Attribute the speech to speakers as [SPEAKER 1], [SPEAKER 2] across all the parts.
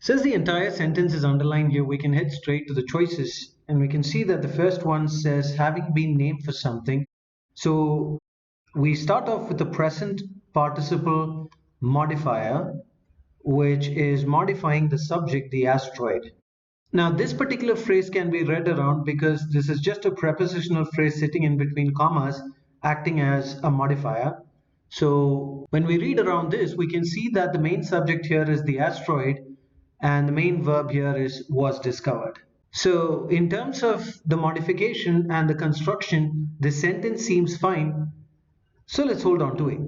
[SPEAKER 1] Since the entire sentence is underlined here, we can head straight to the choices, and we can see that the first one says having been named for something. So we start off with the present participle modifier, which is modifying the subject, the asteroid. Now this particular phrase can be read around because this is just a prepositional phrase sitting in between commas acting as a modifier. So when we read around this, we can see that the main subject here is the asteroid and the main verb here is was discovered. So in terms of the modification and the construction, the sentence seems fine. So let's hold on to it.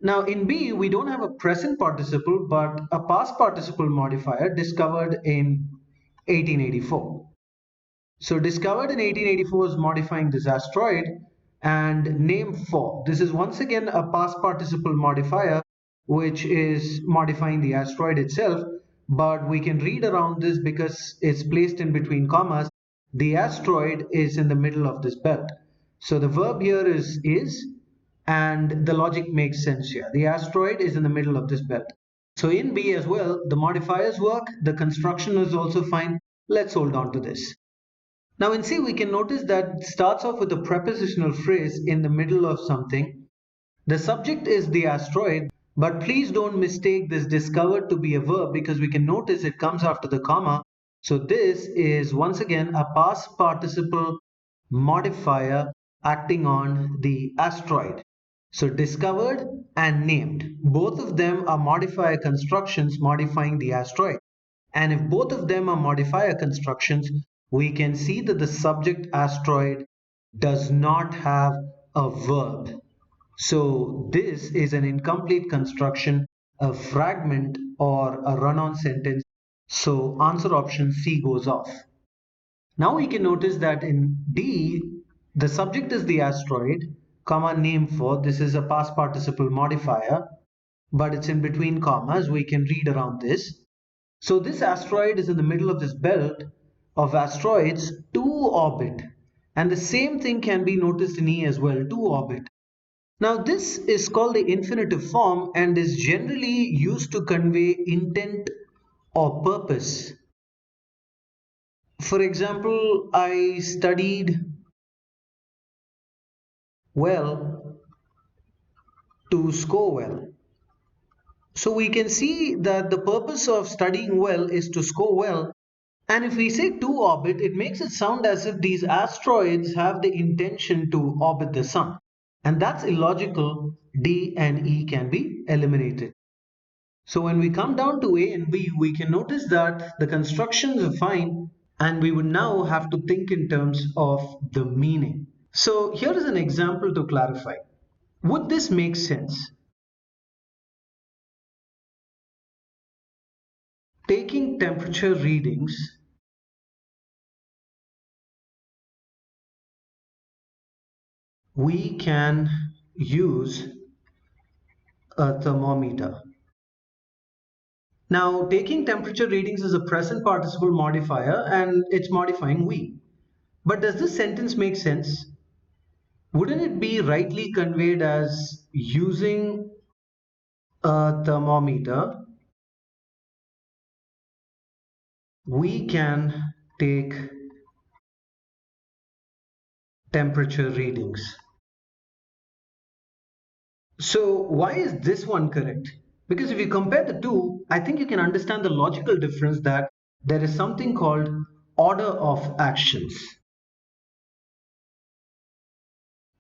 [SPEAKER 1] Now in B, we don't have a present participle, but a past participle modifier discovered in 1884. So discovered in 1884 is modifying this asteroid, and named for. This is once again a past participle modifier, which is modifying the asteroid itself, but we can read around this because it's placed in between commas. The asteroid is in the middle of this belt. So the verb here is, and the logic makes sense here. The asteroid is in the middle of this belt. So in B as well, the modifiers work, the construction is also fine. Let's hold on to this. Now in C, we can notice that it starts off with a prepositional phrase in the middle of something. The subject is the asteroid, but please don't mistake this discovered to be a verb because we can notice it comes after the comma. So this is once again a past participle modifier acting on the asteroid. So discovered and named, both of them are modifier constructions modifying the asteroid. And if both of them are modifier constructions, we can see that the subject asteroid does not have a verb. So this is an incomplete construction, a fragment or a run-on sentence. So answer option C goes off. Now we can notice that in D, the subject is the asteroid, comma name for. This is a past participle modifier, but it's in between commas. We can read around this. So this asteroid is in the middle of this belt of asteroids to orbit. And the same thing can be noticed in E as well, to orbit. Now this is called the infinitive form and is generally used to convey intent or purpose. For example, I studied well to score well. So we can see that the purpose of studying well is to score well. And if we say to orbit, it makes it sound as if these asteroids have the intention to orbit the sun. And that's illogical. D and E can be eliminated. So when we come down to A and B, we can notice that the constructions are fine and we would now have to think in terms of the meaning. So here is an example to clarify. Would this make sense? Taking temperature readings we can use a thermometer. Now taking temperature readings is a present participle modifier and it's modifying we. But does this sentence make sense? Wouldn't it be rightly conveyed as using a thermometer we can take temperature readings? So why is this one correct? Because if you compare the two, I think you can understand the logical difference that there is something called order of actions.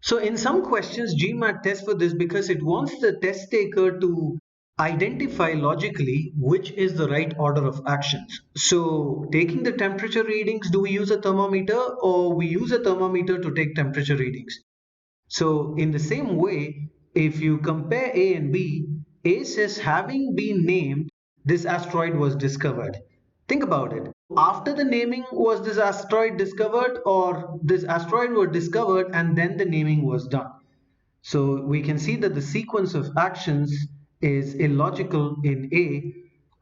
[SPEAKER 1] So in some questions, GMAT tests for this because it wants the test taker to identify logically which is the right order of actions. So taking the temperature readings, do we use a thermometer or we use a thermometer to take temperature readings? So in the same way, if you compare A and B, A says having been named, this asteroid was discovered. Think about it. After the naming, was this asteroid discovered or this asteroid was discovered and then the naming was done? So we can see that the sequence of actions is illogical in A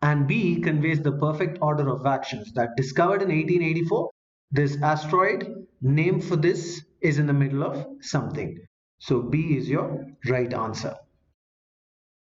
[SPEAKER 1] and B conveys the perfect order of actions that discovered in 1884. This asteroid name for this is in the middle of something. So B is your right answer.